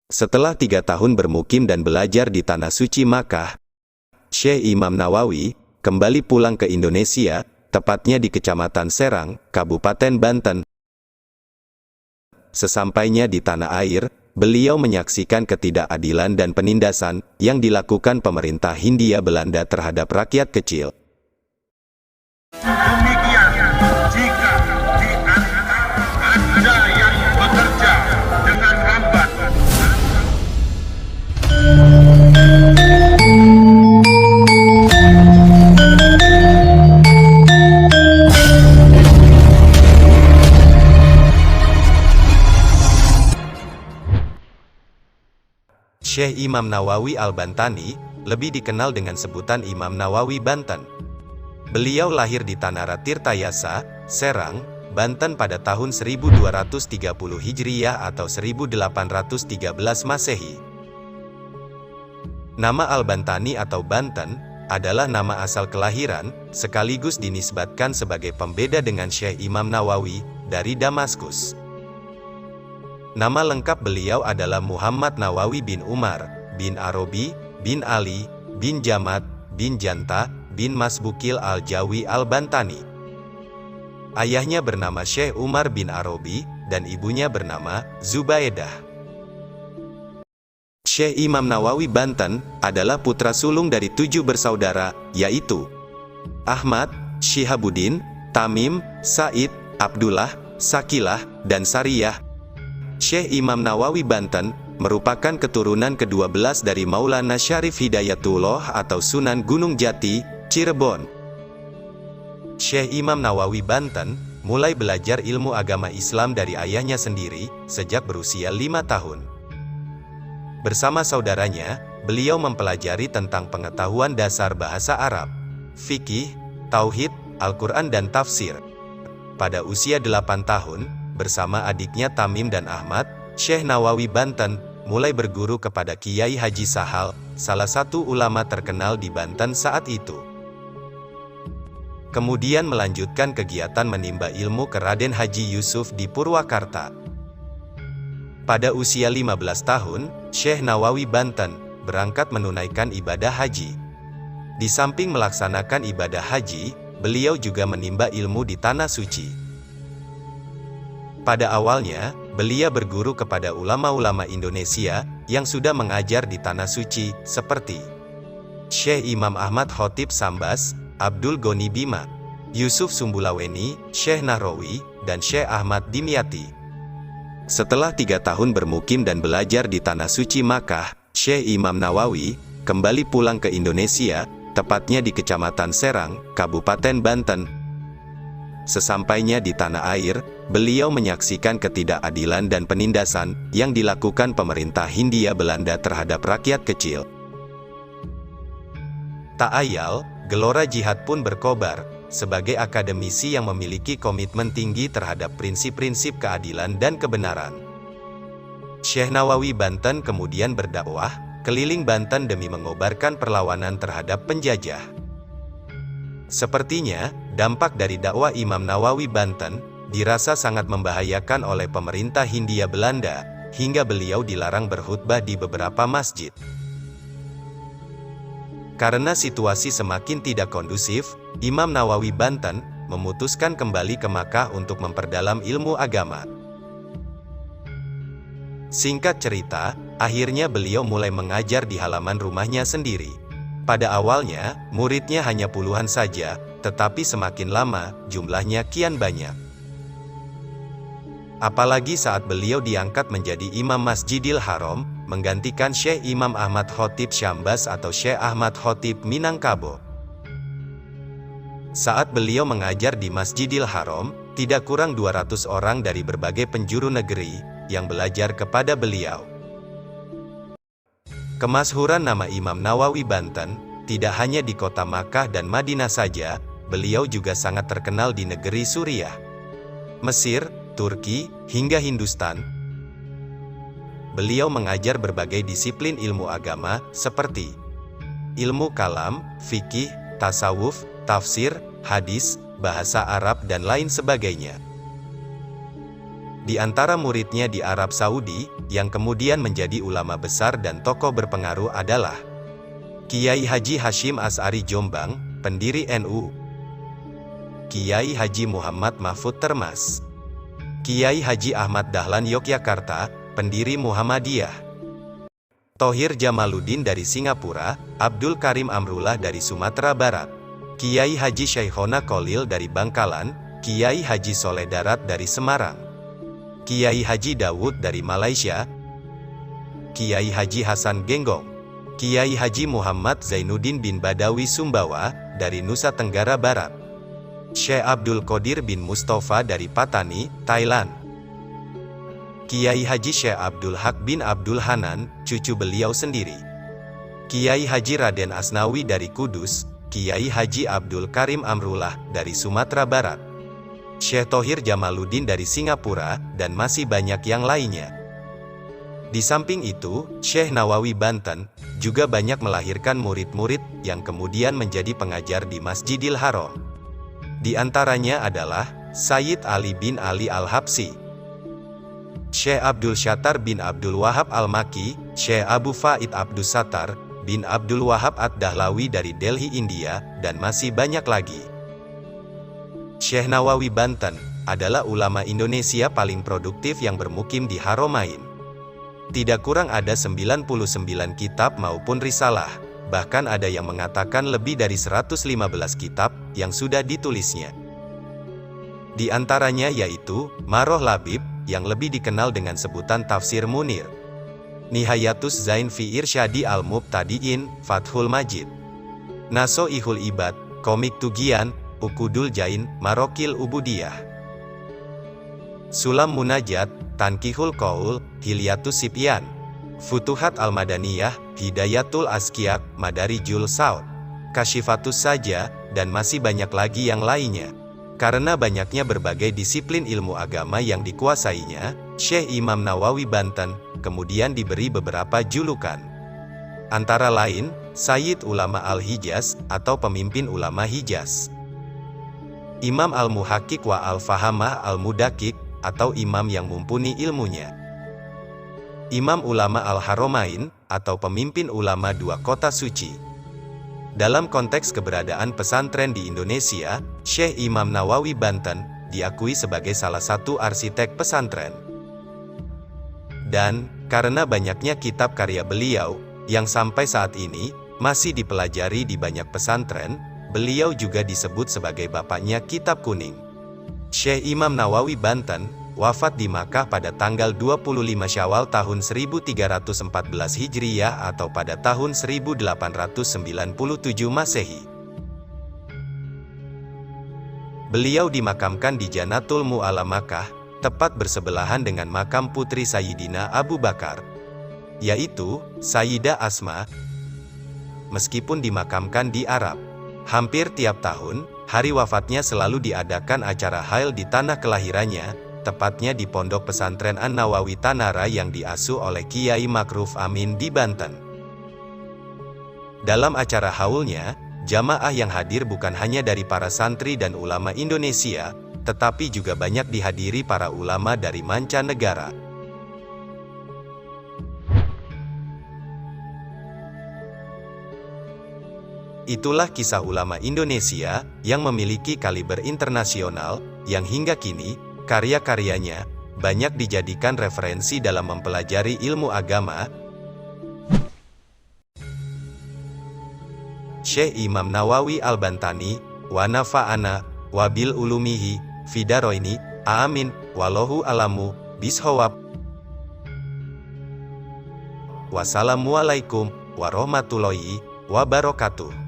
Setelah 3 tahun bermukim dan belajar di Tanah Suci Makkah, Syekh Imam Nawawi kembali pulang ke Indonesia, tepatnya di Kecamatan Serang, Kabupaten Banten. Sesampainya di tanah air, beliau menyaksikan ketidakadilan dan penindasan yang dilakukan pemerintah Hindia Belanda terhadap rakyat kecil. Demikian, jika di antara Anda yang bekerja dengan hambat, Syekh Imam Nawawi Al-Bantani, lebih dikenal dengan sebutan Imam Nawawi Banten. Beliau lahir di Tanara Tirtayasa, Serang, Banten pada tahun 1230 Hijriyah atau 1813 Masehi. Nama Al-Bantani atau Banten adalah nama asal kelahiran, sekaligus dinisbatkan sebagai pembeda dengan Syekh Imam Nawawi dari Damaskus. Nama lengkap beliau adalah Muhammad Nawawi bin Umar, bin Arabi, bin Ali, bin Jamad, bin Janta, bin Masbukil Al-Jawi Al-Bantani. Ayahnya bernama Syekh Umar bin Arabi, dan ibunya bernama Zubaidah. Syekh Imam Nawawi Banten adalah putra sulung dari 7 bersaudara, yaitu Ahmad, Syihabuddin, Tamim, Said, Abdullah, Sakilah, dan Sariyah. Syekh Imam Nawawi Banten merupakan keturunan ke-12 dari Maulana Syarif Hidayatullah atau Sunan Gunung Jati, Cirebon. Syekh Imam Nawawi Banten mulai belajar ilmu agama Islam dari ayahnya sendiri sejak berusia 5 tahun. Bersama saudaranya, beliau mempelajari tentang pengetahuan dasar bahasa Arab, fikih, tauhid, Al-Quran dan tafsir. Pada usia 8 tahun, bersama adiknya Tamim dan Ahmad, Syekh Nawawi Banten mulai berguru kepada Kiai Haji Sahal, salah satu ulama terkenal di Banten saat itu. Kemudian melanjutkan kegiatan menimba ilmu ke Raden Haji Yusuf di Purwakarta. Pada usia 15 tahun, Syekh Nawawi Banten berangkat menunaikan ibadah haji. Di samping melaksanakan ibadah haji, beliau juga menimba ilmu di Tanah Suci. Pada awalnya, beliau berguru kepada ulama-ulama Indonesia yang sudah mengajar di Tanah Suci, seperti Syekh Imam Ahmad Khotib Sambas, Abdul Goni Bima, Yusuf Sumbulaweni, Syekh Nahrawi, dan Syekh Ahmad Dimyati. Setelah 3 tahun bermukim dan belajar di Tanah Suci Makkah, Syekh Imam Nawawi kembali pulang ke Indonesia, tepatnya di Kecamatan Serang, Kabupaten Banten. Sesampainya di tanah air, beliau menyaksikan ketidakadilan dan penindasan yang dilakukan pemerintah Hindia Belanda terhadap rakyat kecil. Tak ayal, gelora jihad pun berkobar. Sebagai akademisi yang memiliki komitmen tinggi terhadap prinsip-prinsip keadilan dan kebenaran, Syekh Nawawi Banten kemudian berdakwah keliling Banten demi mengobarkan perlawanan terhadap penjajah. Sepertinya, dampak dari dakwah Imam Nawawi Banten dirasa sangat membahayakan oleh pemerintah Hindia Belanda, hingga beliau dilarang berkhutbah di beberapa masjid. Karena situasi semakin tidak kondusif, Imam Nawawi Banten memutuskan kembali ke Makkah untuk memperdalam ilmu agama. Singkat cerita, akhirnya beliau mulai mengajar di halaman rumahnya sendiri. Pada awalnya, muridnya hanya puluhan saja, tetapi semakin lama, jumlahnya kian banyak. Apalagi saat beliau diangkat menjadi Imam Masjidil Haram, menggantikan Syekh Imam Ahmad Khotib Syambas atau Syekh Ahmad Khotib Minangkabau. Saat beliau mengajar di Masjidil Haram, tidak kurang 200 orang dari berbagai penjuru negeri yang belajar kepada beliau. Kemasyhuran nama Imam Nawawi Banten tidak hanya di kota Makkah dan Madinah saja, beliau juga sangat terkenal di negeri Suriah, Mesir, Turki, hingga Hindustan. Beliau mengajar berbagai disiplin ilmu agama, seperti ilmu kalam, fikih, tasawuf, tafsir, hadis, bahasa Arab dan lain sebagainya. Di antara muridnya di Arab Saudi, yang kemudian menjadi ulama besar dan tokoh berpengaruh adalah Kiai Haji Hashim As'ari Jombang, pendiri NU, Kiai Haji Muhammad Mahfud Termas, Kiai Haji Ahmad Dahlan Yogyakarta, pendiri Muhammadiyah, Thohir Jamaluddin dari Singapura, Abdul Karim Amrullah dari Sumatera Barat, Kiai Haji Syekhona Kholil dari Bangkalan, Kiai Haji Soleh Darat dari Semarang, Kiai Haji Dawud dari Malaysia, Kiai Haji Hasan Genggong, Kiai Haji Muhammad Zainuddin bin Badawi Sumbawa, dari Nusa Tenggara Barat, Syekh Abdul Qadir bin Mustafa dari Patani, Thailand, Kiai Haji Syekh Abdul Haq bin Abdul Hanan, cucu beliau sendiri, Kiai Haji Raden Asnawi dari Kudus, Kiai Haji Abdul Karim Amrullah dari Sumatera Barat, Syekh Thohir Jamaluddin dari Singapura, dan masih banyak yang lainnya. Di samping itu, Syekh Nawawi Banten juga banyak melahirkan murid-murid yang kemudian menjadi pengajar di Masjidil Haram. Di antaranya adalah Sayyid Ali bin Ali Al-Habsyi, Syekh Abdul Syattar bin Abdul Wahab Al-Makki, Syekh Abu Faid Abdus Sattar bin Abdul Wahab Ad-Dahlawi dari Delhi, India, dan masih banyak lagi. Syekh Nawawi Banten adalah ulama Indonesia paling produktif yang bermukim di Haramain. Tidak kurang ada 99 kitab maupun risalah, bahkan ada yang mengatakan lebih dari 115 kitab yang sudah ditulisnya. Di antaranya yaitu Maroh Labib, yang lebih dikenal dengan sebutan Tafsir Munir, Nihayatus Zain fi Irsyadi Al-Mubtadi'in, Fathul Majid, Nasoihul Ibad, Komik Tugian, Ukudul Jain, Marokil Ubudiyah, Sulam Munajat, Tankihul Qaul, Hilyatus Sibyan, Futuhat Al-Madaniyah, Hidayatul Azkiyak, Madarijul Saud, Kasyifatus Saja, dan masih banyak lagi yang lainnya. Karena banyaknya berbagai disiplin ilmu agama yang dikuasainya, Syekh Imam Nawawi Banten kemudian diberi beberapa julukan. Antara lain, Sayyid Ulama Al-Hijaz atau pemimpin ulama Hijaz, Imam Al-Muhakkik wa Al-Fahamah Al-Mudakik atau imam yang mumpuni ilmunya, Imam Ulama Al-Haramain atau pemimpin ulama dua kota suci. Dalam konteks keberadaan pesantren di Indonesia, Syekh Imam Nawawi Banten diakui sebagai salah satu arsitek pesantren. Dan, karena banyaknya kitab karya beliau, yang sampai saat ini masih dipelajari di banyak pesantren, beliau juga disebut sebagai bapaknya Kitab Kuning. Syekh Imam Nawawi Banten wafat di Makkah pada tanggal 25 Syawal tahun 1314 Hijriyah atau pada tahun 1897 Masehi. Beliau dimakamkan di Janatul Mu'alla Makkah, tepat bersebelahan dengan makam putri Sayyidina Abu Bakar, yaitu Sayyidah Asma. Meskipun dimakamkan di Arab, hampir tiap tahun, hari wafatnya selalu diadakan acara hail di tanah kelahirannya, tepatnya di Pondok Pesantren An-Nawawi Tanara yang diasuh oleh Kiai Makruf Amin di Banten. Dalam acara haulnya, jamaah yang hadir bukan hanya dari para santri dan ulama Indonesia, tetapi juga banyak dihadiri para ulama dari mancanegara. Itulah kisah ulama Indonesia yang memiliki kaliber internasional, yang hingga kini, karya-karyanya banyak dijadikan referensi dalam mempelajari ilmu agama. Syekh Imam Nawawi Al-Bantani, wa nafa'ana, wa bil ulumihi, fidaroini, amin, wallahu alamu, bishawab. Wassalamualaikum warahmatullahi wabarakatuh.